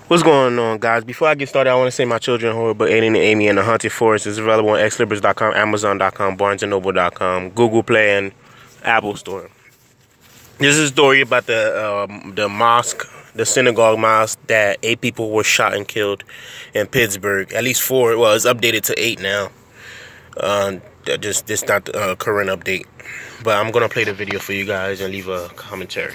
What's going on, guys? Before I get started, I want to say my children horrible Aiden and Amy and the Haunted Forest is available on xlibris.com, amazon.com, barnesandnoble.com, Google Play, and Apple Store. This is a story about the mosque, the synagogue mosque, that 8 people were shot and killed in Pittsburgh. At least 4. Well, it's updated to 8 now. This not the current update, but I'm gonna play the video for you guys and leave a commentary.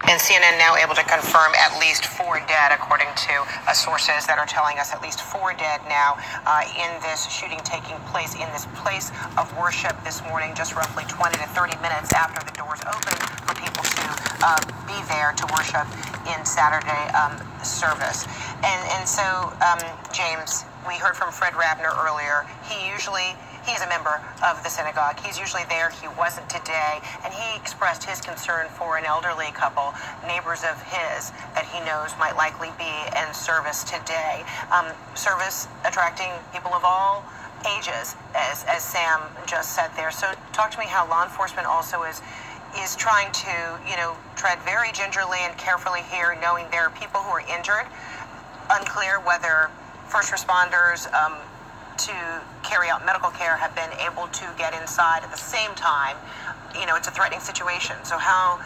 And CNN now able to confirm at least 4 dead, according to sources that are telling us at least 4 dead now in this shooting taking place in this place of worship this morning, just roughly 20 to 30 minutes after the doors opened for people to be there to worship in Saturday service. And so, James, we heard from Fred Rabner earlier. He's a member of the synagogue. He's usually there. He wasn't today. And he expressed his concern for an elderly couple, neighbors of his, that he knows might likely be in service today. Service attracting people of all ages, as Sam just said there. So talk to me how law enforcement also is trying to, tread very gingerly and carefully here, knowing there are people who are injured. Unclear whether first responders to carry out medical care have been able to get inside at the same time. It's a threatening situation. So how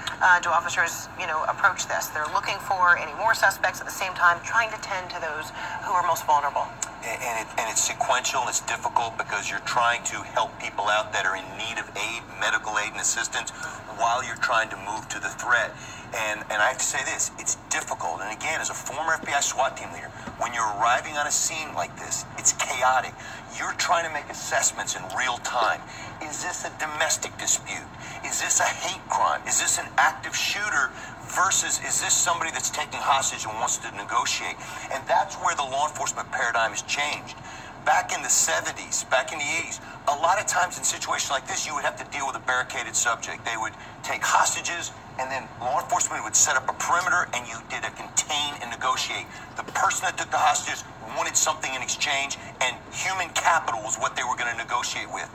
do officers, approach this? They're looking for any more suspects at the same time, trying to tend to those who are most vulnerable. And it's sequential and it's difficult because you're trying to help people out that are in need of aid, medical aid and assistance, while you're trying to move to the threat. And I have to say this, it's difficult. And again, as a former FBI SWAT team leader, when you're arriving on a scene like this, it's chaotic. You're trying to make assessments in real time. Is this a domestic dispute? Is this a hate crime? Is this an active shooter versus is this somebody that's taking hostage and wants to negotiate? And that's where the law enforcement paradigm has changed. Back in the 70s, back in the 80s, a lot of times in situations like this, you would have to deal with a barricaded subject. They would take hostages, and then law enforcement would set up a perimeter, and you did a contain and negotiate. The person that took the hostages wanted something in exchange, and human capital was what they were going to negotiate with.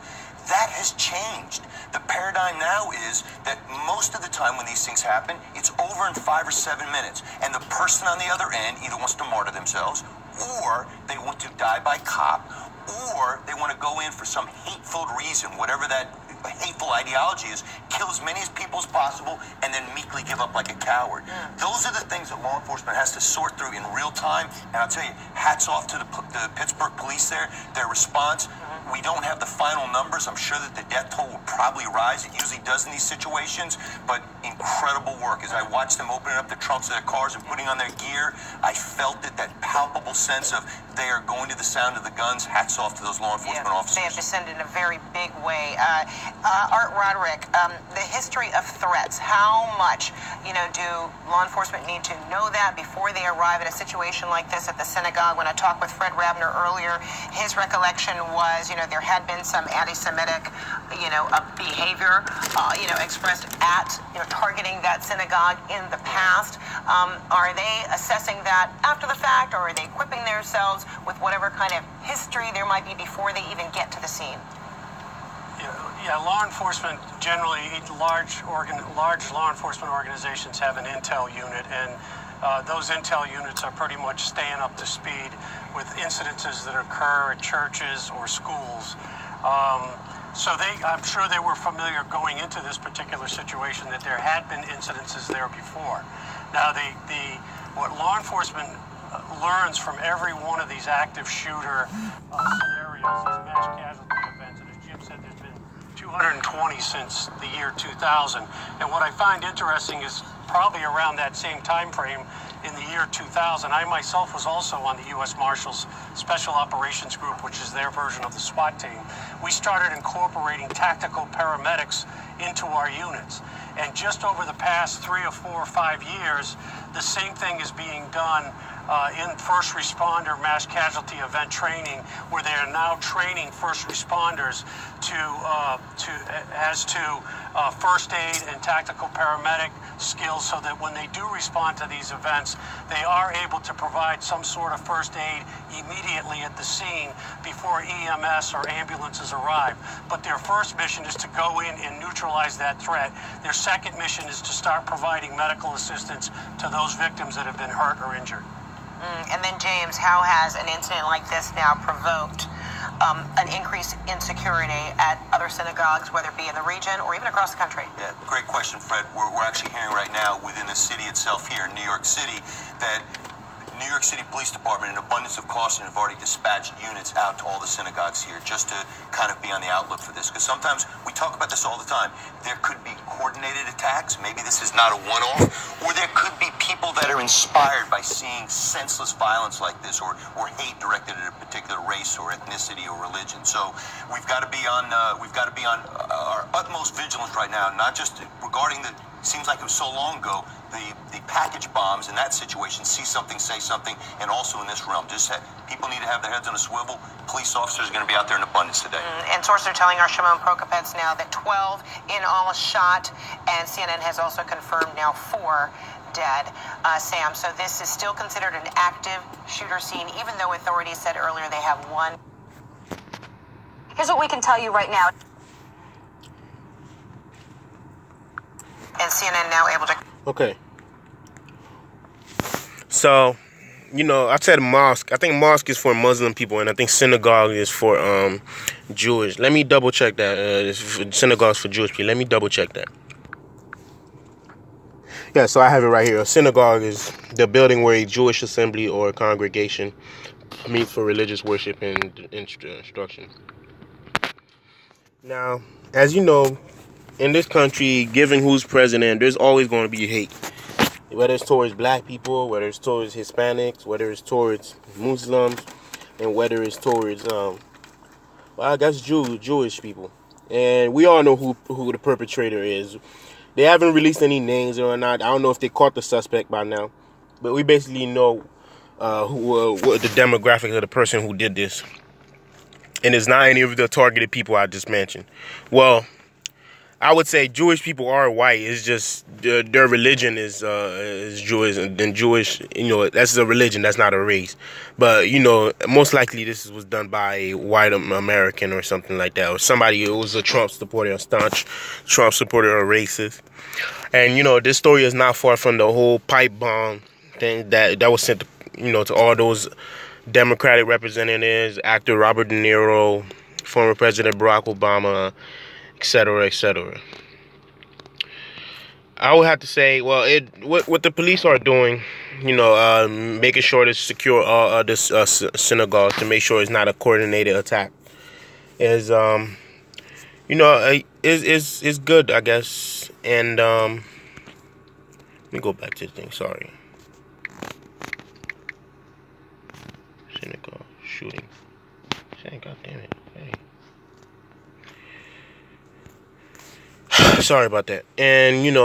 That has changed. The paradigm now is that most of the time when these things happen, it's over in 5 or 7 minutes. And the person on the other end either wants to martyr themselves, or they want to die by cop, or they want to go in for some hateful reason, whatever that hateful ideology is, kill as many people as possible, and then meekly give up like a coward. Those are the things that law enforcement has to sort through in real time. And I'll tell you, hats off to the Pittsburgh police there, their response. We don't have the final numbers. I'm sure that the death toll will probably rise. It usually does in these situations, but incredible work. As I watched them opening up the trunks of their cars and putting on their gear, I felt that palpable sense of they are going to the sound of the guns. Hats off to those law enforcement officers. They have descended in a very big way. Art Roderick, the history of threats, how much, do law enforcement need to know that before they arrive at a situation like this at the synagogue? When I talked with Fred Rabner earlier, his recollection was, there had been some anti-Semitic, behavior, expressed at, targeting that synagogue in the past. Are they assessing that after the fact, or are they equipping themselves with whatever kind of history there might be before they even get to the scene? Yeah, law enforcement generally, large law enforcement organizations have an intel unit, and those intel units are pretty much staying up to speed with incidences that occur at churches or schools. So I'm sure they were familiar going into this particular situation that there had been incidences there before. Now, what law enforcement learns from every one of these active shooter scenarios, these mass casualty events, and as Jim said, there's been 220 since the year 2000. And what I find interesting is probably around that same time frame in the year 2000, I myself was also on the U.S. Marshals Special Operations Group, which is their version of the SWAT team. We started incorporating tactical paramedics into our units. And just over the past 3 or 4 or 5 years, the same thing is being done in first responder mass casualty event training, where they are now training first responders as to first aid and tactical paramedic skills, so that when they do respond to these events, they are able to provide some sort of first aid immediately at the scene before EMS or ambulances arrive. But their first mission is to go in and neutralize that threat. Their second mission is to start providing medical assistance to those victims that have been hurt or injured. And then, James, how has an incident like this now provoked an increase in security at other synagogues, whether it be in the region or even across the country? Yeah, great question, Fred. We're actually hearing right now within the city itself here in New York City that New York City Police Department, in abundance of caution, have already dispatched units out to all the synagogues here just to kind of be on the outlook for this. Because sometimes we talk about this all the time. There could be coordinated attacks. Maybe this is not a one-off. Or there could be people that are inspired by seeing senseless violence like this or hate directed at a particular race or ethnicity or religion. So we've got to be on our utmost vigilance right now, not just regarding the. Seems like it was so long ago, the package bombs in that situation, see something, say something, and also in this realm. People need to have their heads on a swivel. Police officers are going to be out there in abundance today. And sources are telling our Shimon Prokopets now that 12 in all shot, and CNN has also confirmed now 4 dead. Sam, so this is still considered an active shooter scene, even though authorities said earlier they have 1. Here's what we can tell you right now. And CNN now able to... Okay. So, I said mosque. I think mosque is for Muslim people, and I think synagogue is for Jewish. Let me double check that. Synagogues for Jewish people. Let me double check that. Yeah, so I have it right here. A synagogue is the building where a Jewish assembly or congregation meets for religious worship and instruction. Now, as you know, in this country, given who's president, there's always going to be hate. Whether it's towards black people, whether it's towards Hispanics, whether it's towards Muslims, and whether it's towards, I guess Jewish people. And we all know who the perpetrator is. They haven't released any names or not. I don't know if they caught the suspect by now. But we basically know what the demographic of the person who did this. And it's not any of the targeted people I just mentioned. Well, I would say Jewish people are white. It's just their religion is Jewish, and Jewish, that's a religion. That's not a race. But most likely this was done by a white American or something like that, or somebody who was a Trump supporter, a staunch Trump supporter, or racist. And this story is not far from the whole pipe bomb thing that was sent, to all those Democratic representatives, actor Robert De Niro, former President Barack Obama, etc., etc. I would have to say, well, what the police are doing, making sure to secure all this synagogue to make sure it's not a coordinated attack, is is good, I guess. And let me go back to the thing. Sorry, synagogue shooting. God damn it! Hey. Sorry about that. And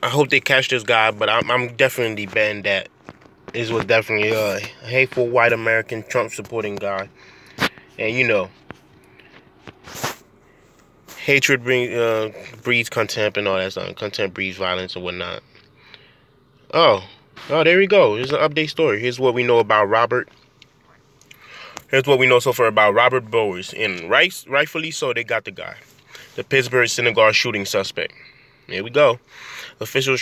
I hope they catch this guy, but I'm definitely betting that this was definitely a hateful white American Trump supporting guy. And hatred breeds contempt and all that stuff. Contempt breeds violence and whatnot. Oh, there we go. Here's an update story. Here's what we know about Robert. Here's what we know so far about Robert Bowers. And rightfully so, they got the guy. The Pittsburgh synagogue shooting suspect. Here we go. Officials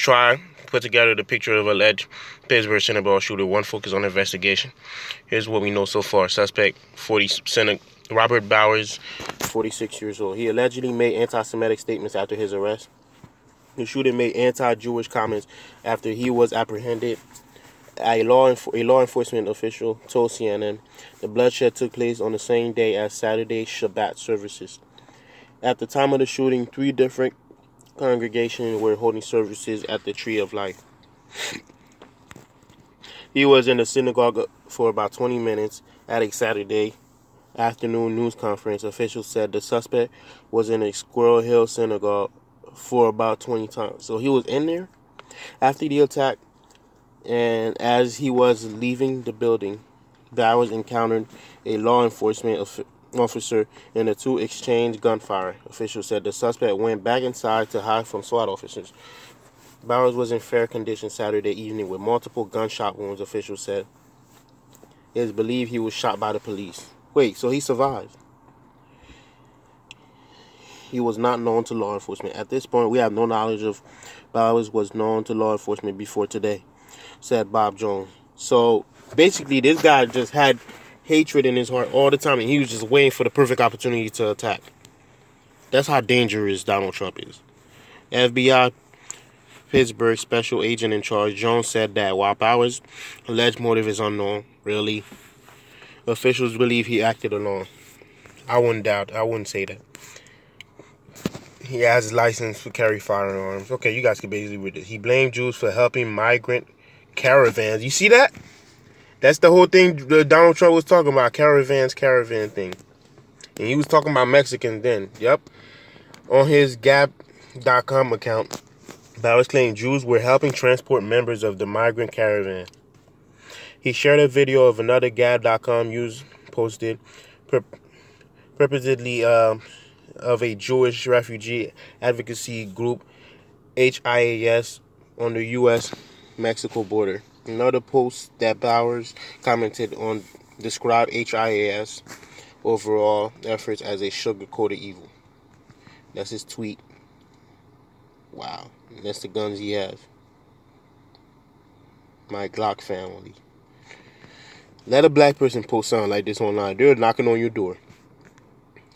put together the picture of alleged Pittsburgh synagogue shooter. One focus on investigation. Here's what we know so far. Suspect, Robert Bowers, 46 years old. He allegedly made anti-Semitic statements after his arrest. The shooter made anti-Jewish comments after he was apprehended. A law enforcement official told CNN the bloodshed took place on the same day as Saturday Shabbat services. At the time of the shooting, 3 different congregations were holding services at the Tree of Life. He was in the synagogue for about 20 minutes at a Saturday afternoon news conference. Officials said the suspect was in a Squirrel Hill synagogue for about 20 times. So he was in there after the attack, and as he was leaving the building, Bowers encountered a law enforcement officer and the 2 exchanged gunfire. Officials said the suspect went back inside to hide from SWAT officers. Bowers was in fair condition Saturday evening with multiple gunshot wounds, officials said. It is believed he was shot by the police. Wait, so he survived. He was not known to law enforcement. At this point, we have no knowledge of Bowers was known to law enforcement before today, said Bob Jones. So Basically, this guy just had hatred in his heart all the time, and he was just waiting for the perfect opportunity to attack. That's how dangerous Donald Trump is. FBI Pittsburgh special agent in charge Jones said that while Bowers' alleged motive is unknown, really, officials believe he acted alone. I wouldn't say that. He has a license to carry firearms. Okay, you guys can basically read it. He blamed Jews for helping migrant caravans. You see that? That's the whole thing that Donald Trump was talking about. Caravan thing. And he was talking about Mexicans then. Yep. On his Gap.com account, Bowers claimed Jews were helping transport members of the migrant caravan. He shared a video of another Gab.com user posted purportedly of a Jewish refugee advocacy group, HIAS, on the U.S.-Mexico border. Another post that Bowers commented on described HIAS overall efforts as a sugar-coated evil. That's his tweet. Wow. And that's the guns he has. My Glock family. Let a black person post something like this online. They're knocking on your door.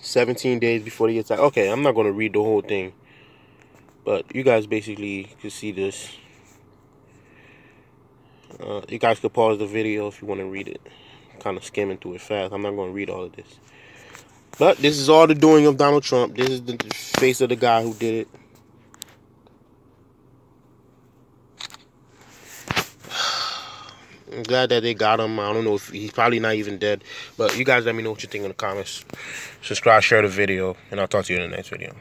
17 days before the attack. Okay, I'm not going to read the whole thing. But you guys basically can see this. You guys could pause the video if you want to read it. Kind of skimming through it fast. I'm not going to read all of this. But this is all the doing of Donald Trump. This is the face of the guy who did it. I'm glad that they got him. I don't know if he's probably not even dead. But you guys let me know what you think in the comments. Subscribe, share the video, and I'll talk to you in the next video.